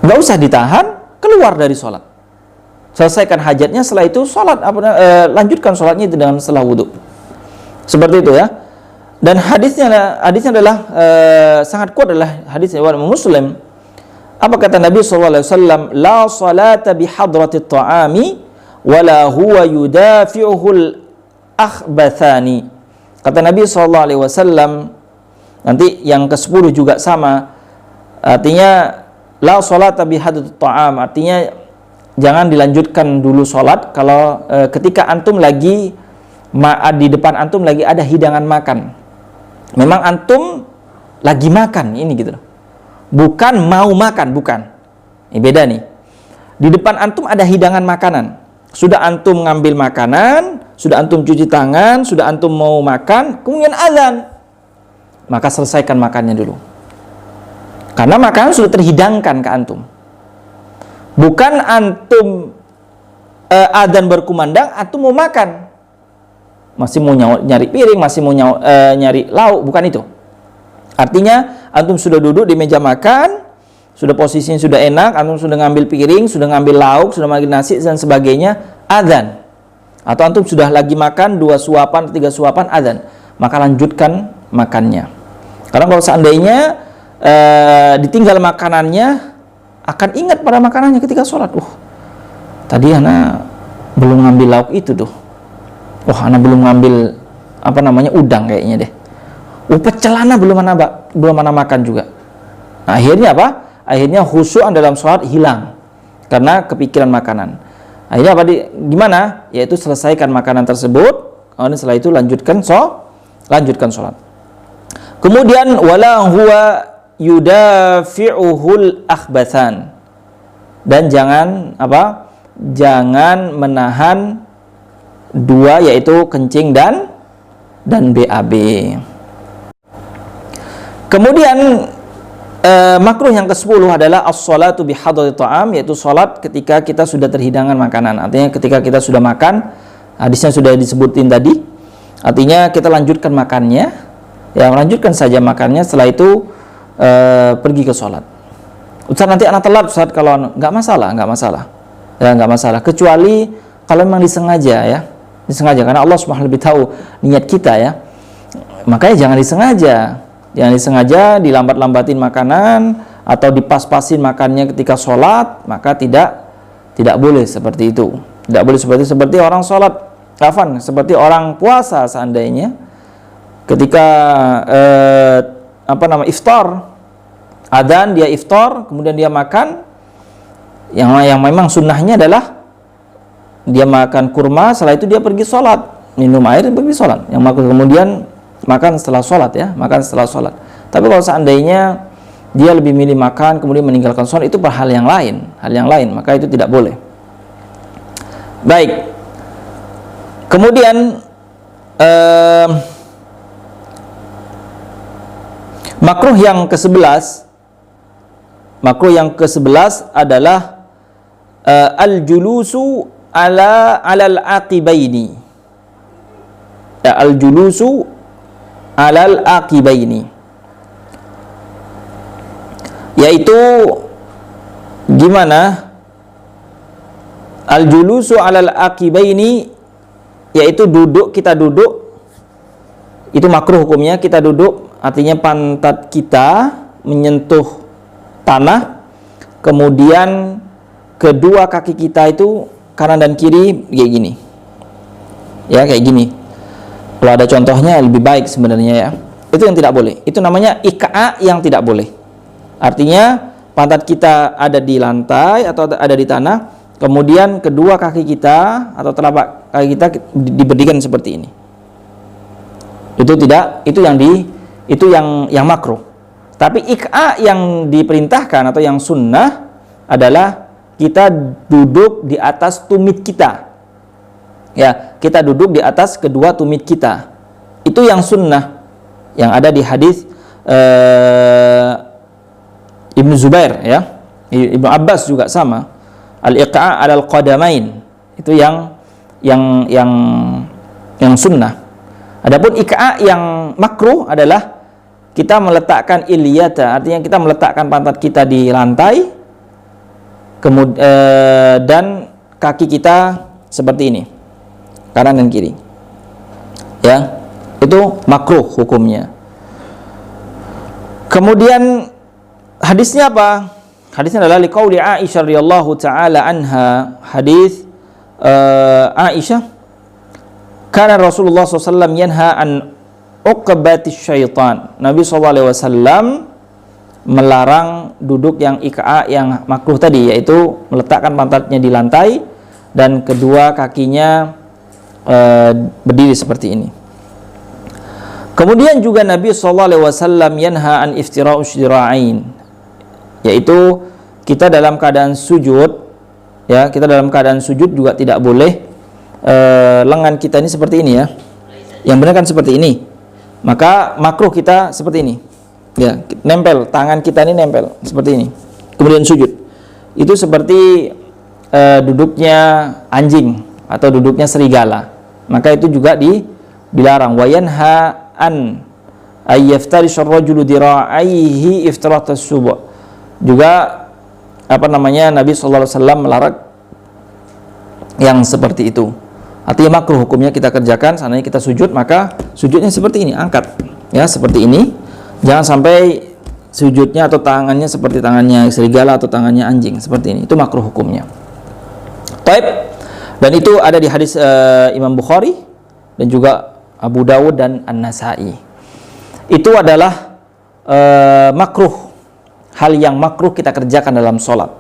Nggak usah ditahan, keluar dari sholat. Selesaikan hajatnya, setelah itu sholat, lanjutkan sholatnya itu dengan setelah wudhu. Seperti itu ya. Dan hadisnya adalah sangat kuat, adalah hadis riwayat Muslim. Apa kata Nabi SAW? La salata bihadratit ta'ami wala huwa yudafi'uhul akhbathani. Kata Nabi SAW, nanti yang ke-10 juga sama. Artinya la salata bihadratit ta'am, artinya jangan dilanjutkan dulu sholat kalau ketika antum lagi di depan antum lagi ada hidangan makan. Memang antum lagi makan ini gitu loh. Bukan mau makan, bukan. Ini beda nih. Di depan antum ada hidangan makanan. Sudah antum ngambil makanan, sudah antum cuci tangan, sudah antum mau makan, kemudian azan. Maka selesaikan makannya dulu. Karena makanan sudah terhidangkan ke antum. Bukan antum azan berkumandang, antum mau makan. Masih mau nyari piring, masih mau nyari lauk, bukan itu. Artinya antum sudah duduk di meja makan, sudah posisinya sudah enak, antum sudah ngambil piring, sudah ngambil lauk, sudah ngambil nasi dan sebagainya, azan. Atau antum sudah lagi makan 2 suapan, 3 suapan, azan. Maka lanjutkan makannya. Karena kalau seandainya ditinggal makanannya, akan ingat pada makanannya ketika sholat. Tadi ana belum ngambil lauk itu tuh. Ana belum ngambil udang kayaknya deh. Pecel ana belum ana makan juga. Nah, akhirnya apa? Akhirnya khusyuk dalam sholat hilang karena kepikiran makanan. Akhirnya gimana? Yaitu selesaikan makanan tersebut, kemudian setelah itu lanjutkan sholat. Kemudian wala huwa yudafi'uhul akhbathan, dan jangan jangan menahan dua, yaitu kencing dan BAB. Kemudian makruh yang ke-10 adalah as-salatu bihadrati ta'am, yaitu salat ketika kita sudah terhidangan makanan. Artinya ketika kita sudah makan, hadisnya sudah disebutin tadi. Artinya kita lanjutkan makannya, ya lanjutkan saja makannya, setelah itu pergi ke salat. Ustaz, nanti anak telat Ustaz. Kalau nggak masalah. Ya, nggak masalah, kecuali kalau memang disengaja, ya. Disengaja, karena Allah Subhanahu lebih tahu niat kita, ya. Makanya jangan disengaja dilambat-lambatin makanan atau dipas-pasin makannya ketika sholat, maka tidak boleh seperti itu. Tidak boleh seperti orang sholat, seperti orang puasa seandainya ketika iftar, adzan dia iftar, kemudian dia makan, yang memang sunnahnya adalah dia makan kurma, setelah itu dia pergi sholat, minum air dan pergi sholat. Yang kemudian makan setelah sholat, ya, makan setelah sholat. Tapi kalau seandainya dia lebih milih makan kemudian meninggalkan sholat, itu hal yang lain, maka itu tidak boleh. Baik. Kemudian makruh yang ke-11 adalah al-julusu alal aqibaini. Ya, al-julusu alal aqibaini, yaitu gimana? Al-julusu alal aqibaini, yaitu kita duduk, itu makruh hukumnya. Kita duduk artinya pantat kita menyentuh tanah, kemudian kedua kaki kita itu kanan dan kiri kayak gini, ya, kayak gini. Kalau ada contohnya lebih baik sebenarnya, ya. Itu yang tidak boleh. Itu namanya iqa yang tidak boleh. Artinya pantat kita ada di lantai atau ada di tanah, kemudian kedua kaki kita atau telapak kaki kita diberdirikan seperti ini. Itu yang makruh. Tapi iqa yang diperintahkan atau yang sunnah adalah kita duduk di atas tumit kita. Ya, kita duduk di atas kedua tumit kita. Itu yang sunnah, yang ada di hadis Ibnu Zubair, ya. Ibnu Abbas juga sama. Al-iqa' alal qadamain. Itu yang sunnah. Adapun iqa' yang makruh adalah kita meletakkan ilyata, artinya kita meletakkan pantat kita di lantai, dan kaki kita seperti ini, kanan dan kiri, ya, itu makruh hukumnya. Kemudian hadisnya apa? Hadisnya adalah liqauli Aisyah radhiyallahu taala anha, hadis Aisyah, karena Rasulullah SAW yanha an uqbatis syaitan. Nabi SAW melarang duduk yang iqa' yang makruh tadi, yaitu meletakkan pantatnya di lantai dan kedua kakinya berdiri seperti ini. Kemudian juga Nabi SAW yanha an iftira'us dira'ain, yaitu kita dalam keadaan sujud, ya, kita dalam keadaan sujud juga tidak boleh lengan kita ini seperti ini, ya. Yang benar kan seperti ini. Maka makruh kita seperti ini, ya, nempel, tangan kita ini nempel seperti ini. Kemudian sujud. Itu seperti duduknya anjing atau duduknya serigala. Maka itu juga dilarang. Wa yanha an ayyaftarisha ar-rajulu dira'aihi iftirat as-subu'. Juga Nabi sallallahu alaihi wasallam melarang yang seperti itu. Artinya makruh hukumnya kita kerjakan. Seandainya kita sujud, maka sujudnya seperti ini, angkat, ya, seperti ini. Jangan sampai sujudnya atau tangannya seperti tangannya serigala atau tangannya anjing, seperti ini. Itu makruh hukumnya. Taib. Dan itu ada di hadis Imam Bukhari dan juga Abu Dawud dan An-Nasa'i. Itu adalah makruh, hal yang makruh kita kerjakan dalam sholat.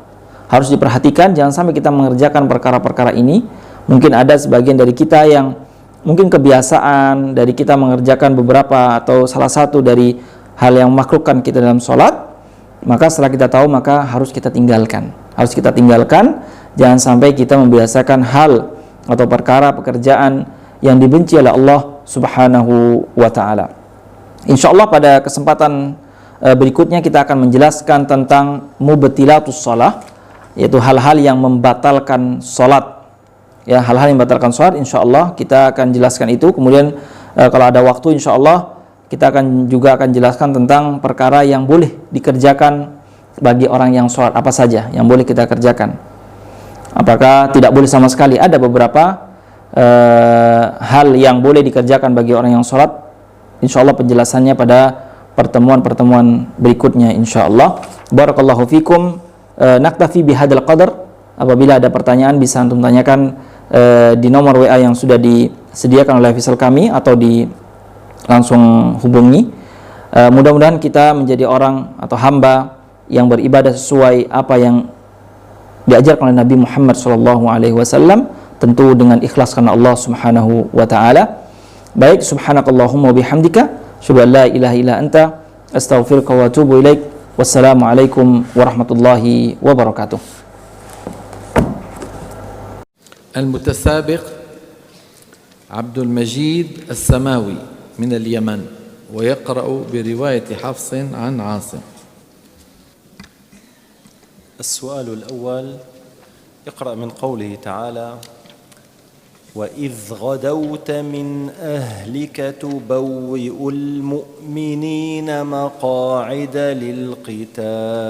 harus diperhatikan, jangan sampai kita mengerjakan perkara-perkara ini. Mungkin ada sebagian dari kita yang mungkin kebiasaan dari kita mengerjakan beberapa atau salah satu dari hal yang memakruhkan kita dalam sholat, maka setelah kita tahu maka harus kita tinggalkan. Harus kita tinggalkan, jangan sampai kita membiasakan hal atau perkara pekerjaan yang dibenci oleh Allah Subhanahu wa taala. Insyaallah pada kesempatan berikutnya kita akan menjelaskan tentang mubtilatus shalah, yaitu hal-hal yang membatalkan salat. Ya, hal-hal yang membatalkan salat insyaallah kita akan jelaskan itu. Kemudian kalau ada waktu insyaallah kita akan jelaskan tentang perkara yang boleh dikerjakan bagi orang yang salat, apa saja yang boleh kita kerjakan. Apakah tidak boleh sama sekali? Ada beberapa hal yang boleh dikerjakan bagi orang yang salat. Insyaallah penjelasannya pada pertemuan-pertemuan berikutnya insyaallah. Barakallahu fikum. Naktafi bihadzal qadar. Apabila ada pertanyaan bisa antum tanyakan di nomor WA yang sudah disediakan oleh official kami atau langsung hubungi. Mudah-mudahan kita menjadi orang atau hamba yang beribadah sesuai apa yang diajarkan oleh Nabi Muhammad SAW, tentu dengan ikhlas karena Allah Subhanahu wa taala. Baik, subhanakallahumma wa bihamdika, asyhadu an la ilaha illa anta, astaghfiruka wa atubu ilaik. Wassalamualaikum warahmatullahi wabarakatuh. المتسابق عبد المجيد السماوي من اليمن ويقرأ برواية حفص عن عاصم. السؤال الأول، اقرأ من قوله تعالى: وإذ غدوت من أهلك تبوئ المؤمنين مقاعد للقتال.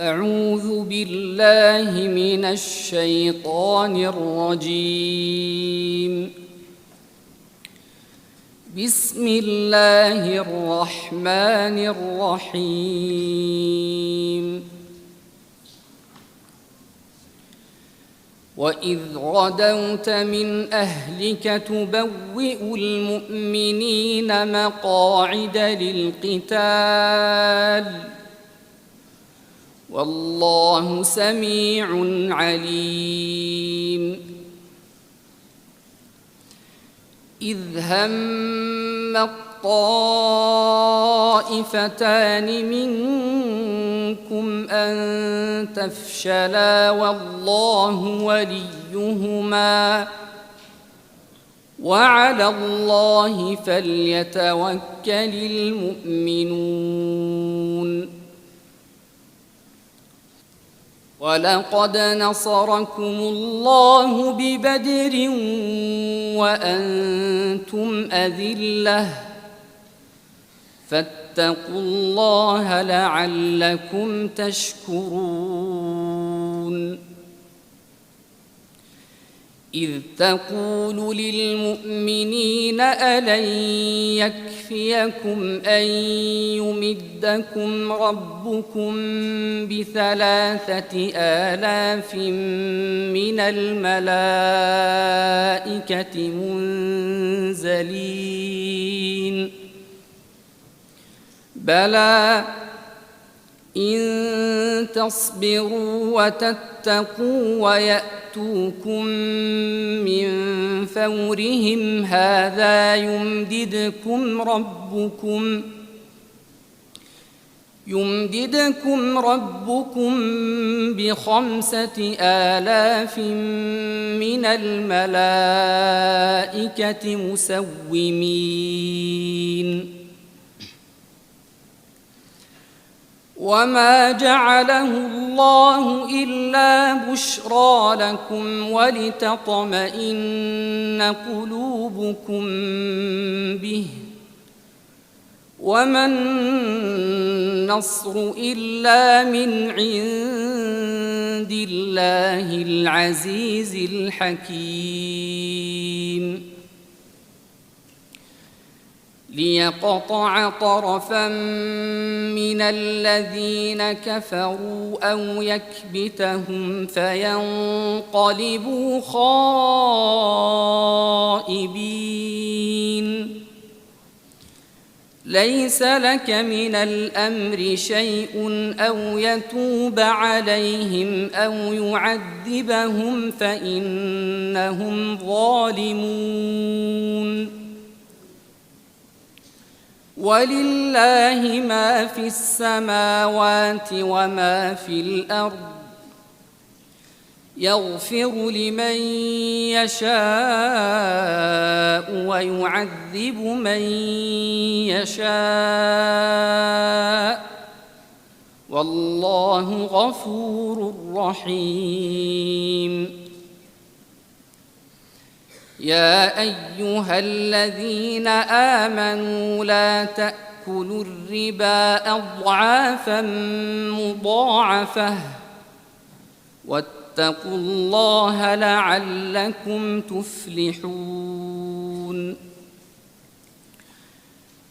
أعوذ بالله من الشيطان الرجيم. بسم الله الرحمن الرحيم. وإذ غدوت من أهلك تبوئ المؤمنين مقاعد للقتال والله سميع عليم. إذ هم الطائفتان منكم أن تفشلا والله وليهما وعلى الله فليتوكل المؤمنون. ولقد نصركم الله ببدر وأنتم أذلة فاتقوا الله لعلكم تشكرون. إذ تقول للمؤمنين ألن يكفيكم أن يمدكم ربكم ب3,000 من الملائكة منزلين؟ بلى إن تصبروا وتتقوا ويأتوكم من فورهم هذا يمددكم ربكم ب5,000 من الملائكة مسومين. وما جعله الله إلا بشرى لكم ولتطمئن قلوبكم به وما النصر إلا من عند الله العزيز الحكيم. ليقطع طرفا من الذين كفروا أو يكبتهم فينقلبوا خائبين ليس لك من الأمر شيء أو يتوب عليهم أو يعذبهم فإنهم ظالمون ولله ما في السماوات وما في الأرض يغفر لمن يشاء ويعذب من يشاء والله غفور رحيم يا أيها الذين آمنوا لا تأكلوا الربا أضعافا مضاعفة واتقوا الله لعلكم تفلحون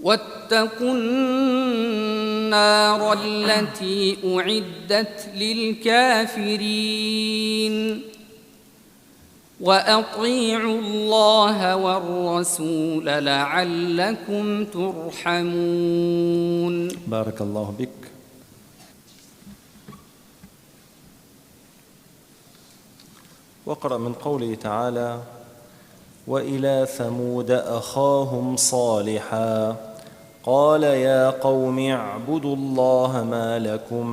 واتقوا النار التي أعدت للكافرين وأطيعوا الله والرسول لعلكم ترحمون. بارك الله بك. واقرأ من قوله تعالى: وإلى ثمود أخاهم صالحا قال يا قوم اعبدوا الله ما لكم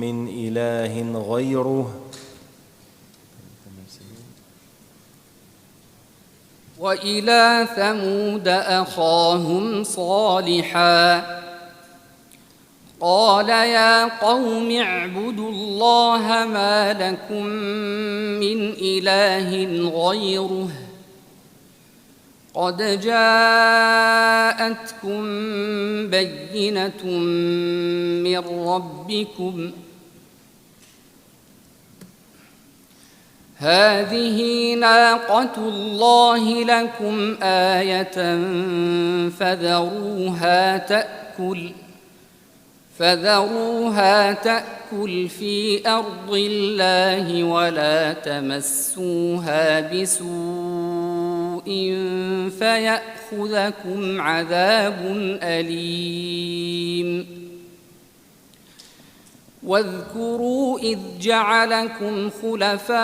من إله غيره. وإلى ثمود أخاهم صالحا قال يا قوم اعبدوا الله ما لكم من إله غيره قد جاءتكم بينة من ربكم هذه ناقة الله لكم آية فذروها تأكل في أرض الله ولا تمسوها بسوء فيأخذكم عذاب أليم واذكروا إذ جعلكم خلفاء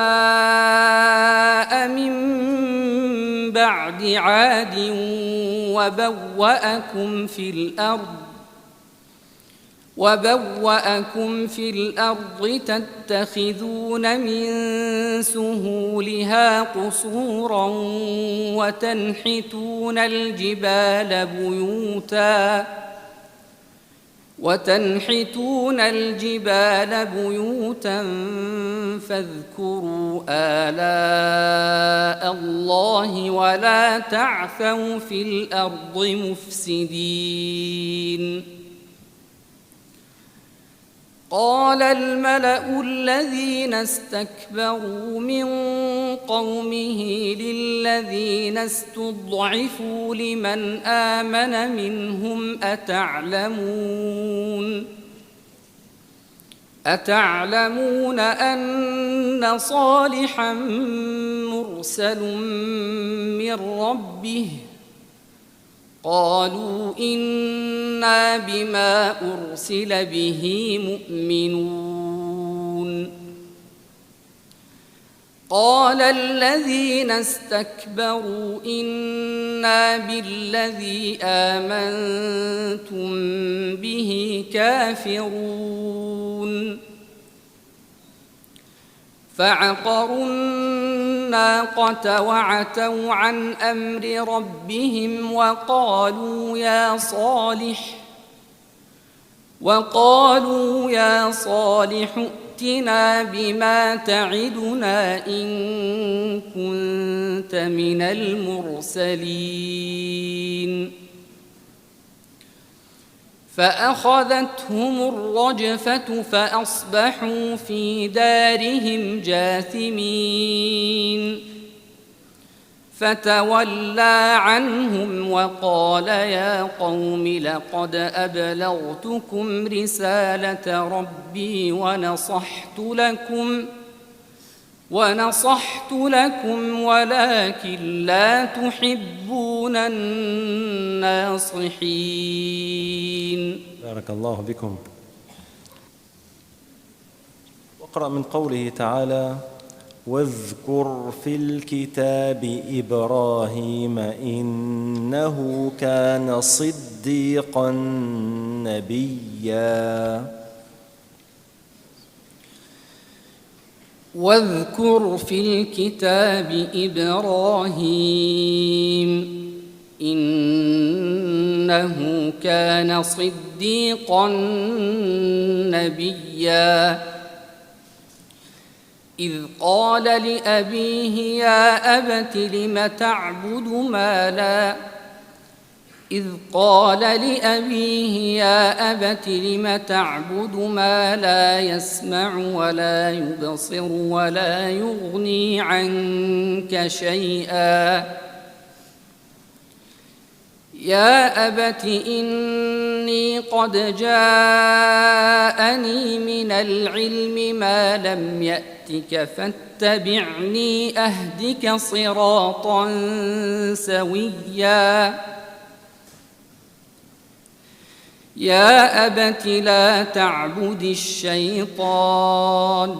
من بعد عاد وبوأكم في الأرض تتخذون من سهولها قصورا وتنحتون الجبال بيوتا فاذكروا آلاء الله ولا تعثوا في الأرض مفسدين. قال الملأ الذين استكبروا من قومه للذين استضعفوا لمن آمن منهم أتعلمون أن صالحا مرسل من ربه قالوا إنا بما أرسل به مؤمنون. قال الذين استكبروا إنا بالذي آمنتم به كافرون فعقروا الناقة وعتوا عن أمر ربهم وقالوا يا صالح ائتنا بما تعدنا إن كنت من المرسلين. فأخذتهم الرجفة فأصبحوا في دارهم جاثمين. فتولى عنهم وقال يا قوم لقد أبلغتكم رسالة ربي ونصحت لكم ولكن لا تحبون الناصحين. بارك الله بكم. واقرأ من قوله تعالى: واذكر في الكتاب إبراهيم إنه كان صديقا نبيا. واذكر في الكتاب إبراهيم إنه كان صديقا نبيا إذ قال لأبيه يا أبت لم تعبد ما لا يسمع ولا يبصر ولا يغني عنك شيئا. يا أبت إني قد جاءني من العلم ما لم يأتك فاتبعني أهدك صراطا سويا. يا أبت لا تعبد الشيطان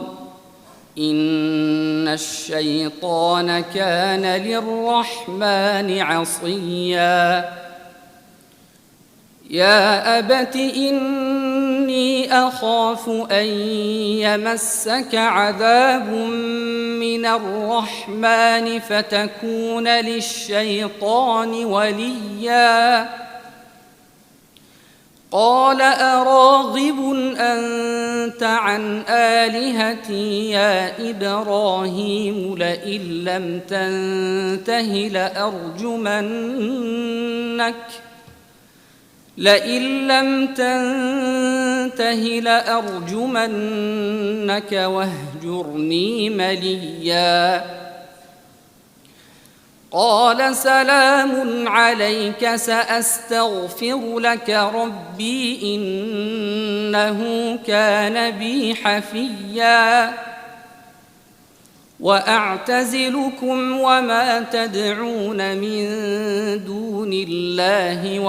إن الشيطان كان للرحمن عصيا. يا أبت إني أخاف أن يمسك عذاب من الرحمن فتكون للشيطان وليا. قال أراغب أنت عن آلهتي يا إبراهيم لئن لم تنته لأرجمنك واهجرني مليا. قال سلام عليك سأستغفر لك ربي إنه كان بي حفيا. وأعتزلكم وما تدعون من دون الله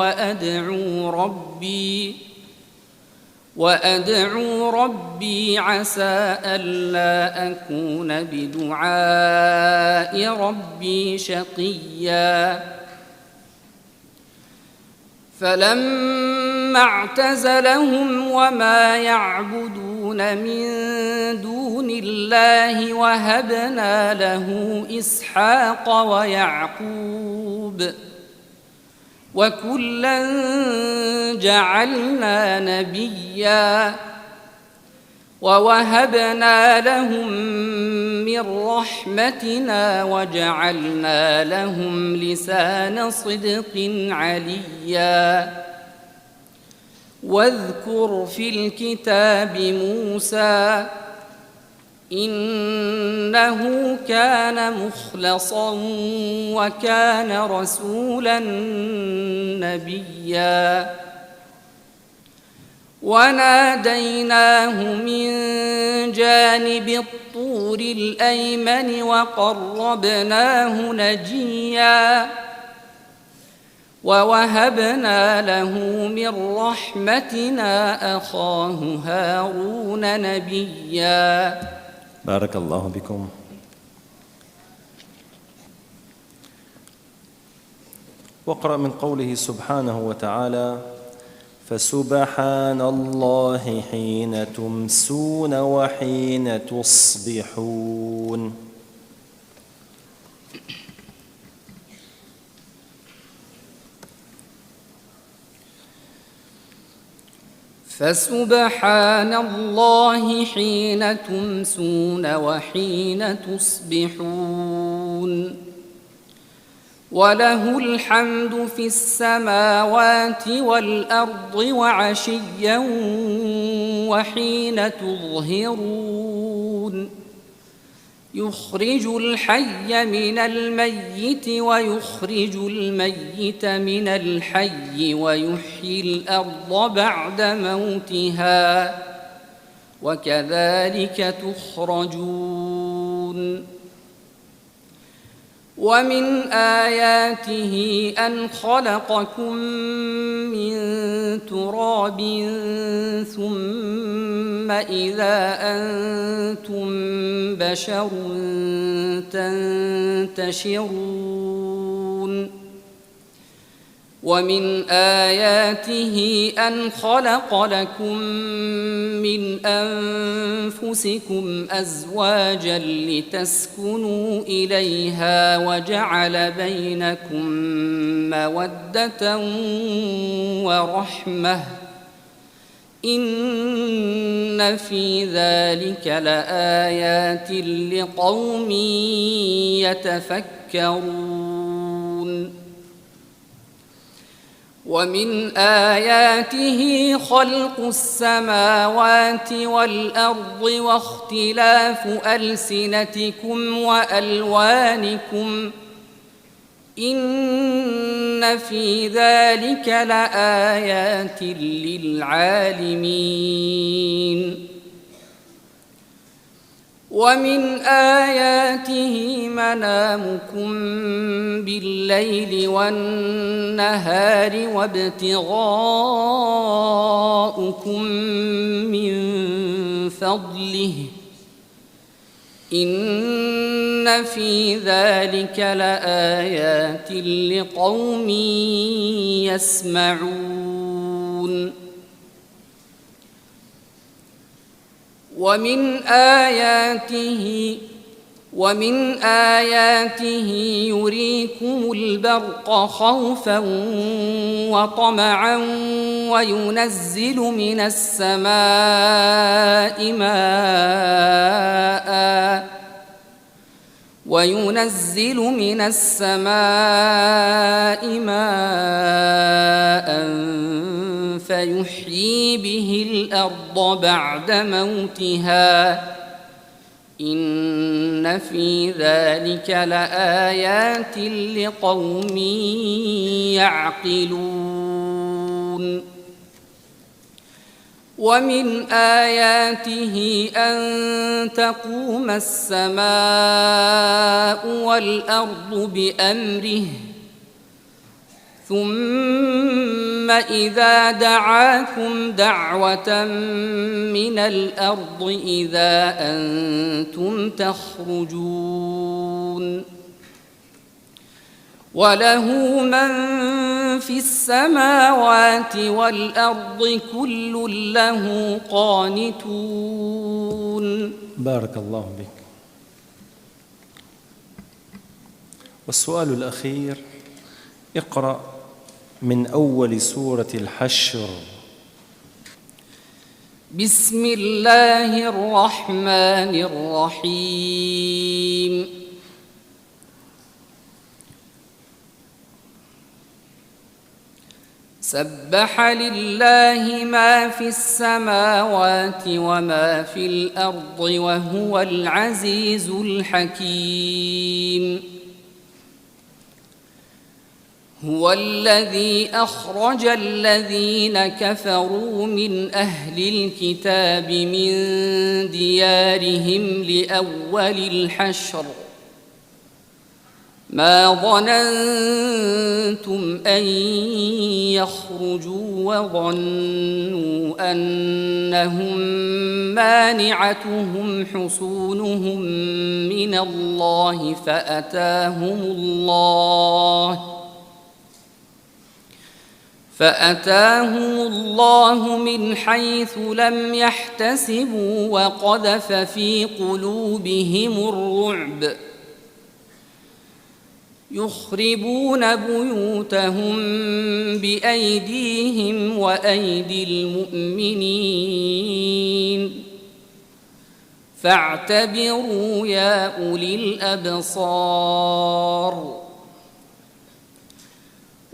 وأدعو ربي عسى ألا أكون بدعاء ربي شقيا. فلما اعتزلهم وما يعبدون من دون الله وهبنا له إسحاق ويعقوب وكلا جعلنا نبيا ووهبنا لهم من رحمتنا وجعلنا لهم لسان صدق عليا. واذكر في الكتاب موسى إنه كان مخلصا وكان رسولا نبيا. وناديناه من جانب الطور الأيمن وقربناه نجيا. ووهبنا له من رحمتنا أخاه هارون نبيا. بارك الله بكم. واقرأ من قوله سبحانه وتعالى: فسبحان الله حين تمسون وحين تصبحون. فسبحان الله حين تمسون وحين تصبحون وله الحمد في السماوات والأرض وعشيا وحين تظهرون يخرج الحي من الميت ويخرج الميت من الحي ويحيي الأرض بعد موتها وكذلك تخرجون ومن آياته أن خلقكم من تراب ثم إذا أنتم بشر تنتشرون ومن آياته أن خلق لكم من أنفسكم أزواجا لتسكنوا إليها وجعل بينكم مودة ورحمة إن في ذلك لآيات لقوم يتفكرون ومن آياته خلق السماوات والأرض واختلاف ألسنتكم وألوانكم إن في ذلك لآيات للعالمين ومن آياته منامكم بالليل والنهار وابتغاؤكم من فضله إن في ذلك لآيات لقوم يسمعون ومن آياته يريكم البرق خوفا وطمعا وينزل من السماء ماء فيحيي به الأرض بعد موتها إن في ذلك لآيات لقوم يعقلون ومن آياته أن تقوم السماء والأرض بأمره ثم إذا دعاكم دعوة من الأرض إذا أنتم تخرجون وله من في السماوات والأرض كل له قانتون. بارك الله بك. والسؤال الأخير: اقرأ من أول سورة الحشر. بسم الله الرحمن الرحيم. سبح لله ما في السماوات وما في الأرض وهو العزيز الحكيم. هو الذي أخرج الذين كفروا من أهل الكتاب من ديارهم لأول الحشر ما ظننتم أن يخرجوا وظنوا أنهم مانعتهم حصونهم من الله فأتاهم الله من حيث لم يحتسبوا وقذف في قلوبهم الرعب يخربون بيوتهم بأيديهم وأيدي المؤمنين فاعتبروا يا أولي الأبصار.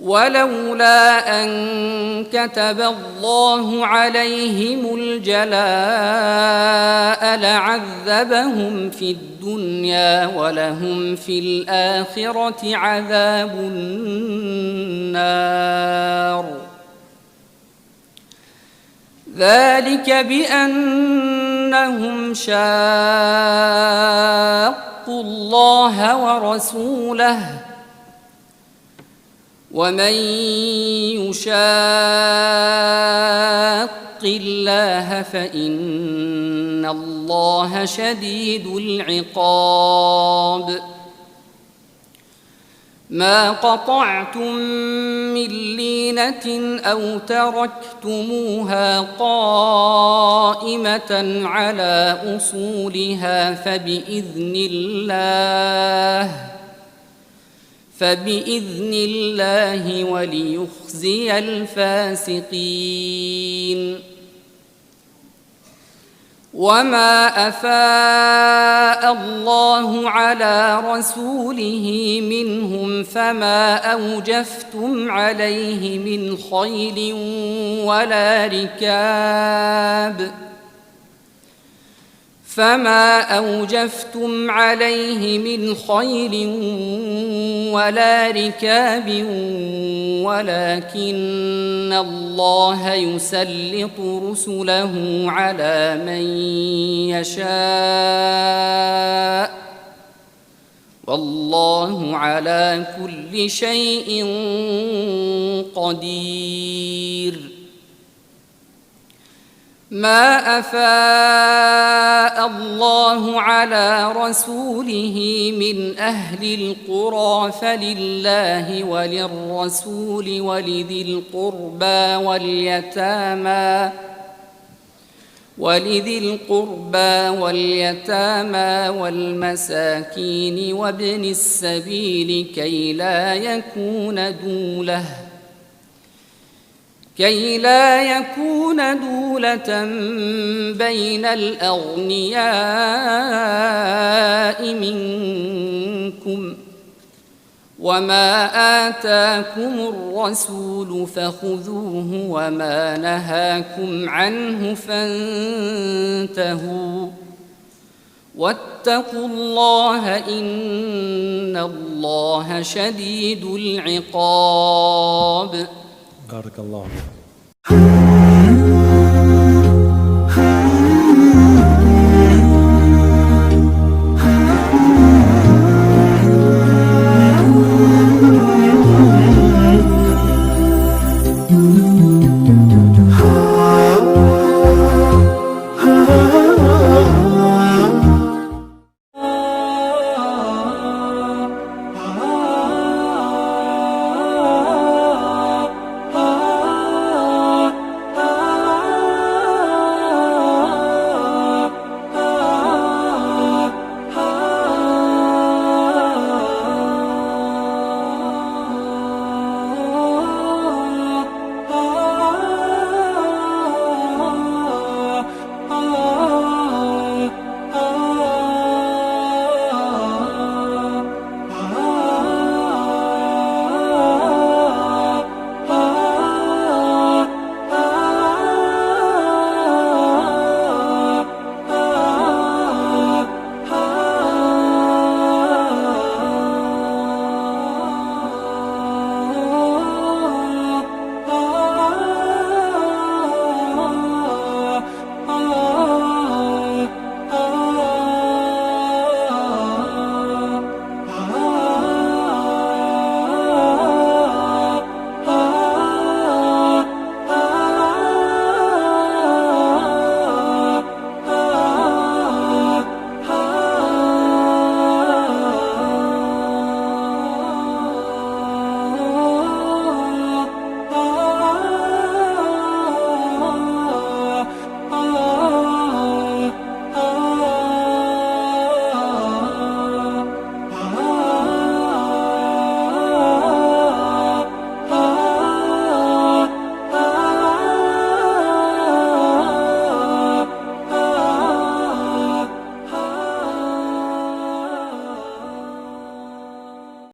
ولولا أن كتب الله عليهم الجلاء لعذبهم في الدنيا ولهم في الآخرة عذاب النار ذلك بأنهم شاقوا الله ورسوله ومن يشاق الله فإن الله شديد العقاب ما قطعتم من لينة أو تركتموها قائمة على أصولها فبإذن الله وليخزي الفاسقين وما أفاء الله على رسوله منهم فما أوجفتم عليه من خيل ولا ركاب ولكن الله يسلط رسله على من يشاء والله على كل شيء قدير ما أفاء الله على رسوله من أهل القرى فلله وللرسول ولذي القربى واليتامى والمساكين وابن السبيل كي لا يكون دولة بين الأغنياء منكم وما آتاكم الرسول فخذوه وما نهاكم عنه فانتهوا واتقوا الله إن الله شديد العقاب. بارك الله فيك.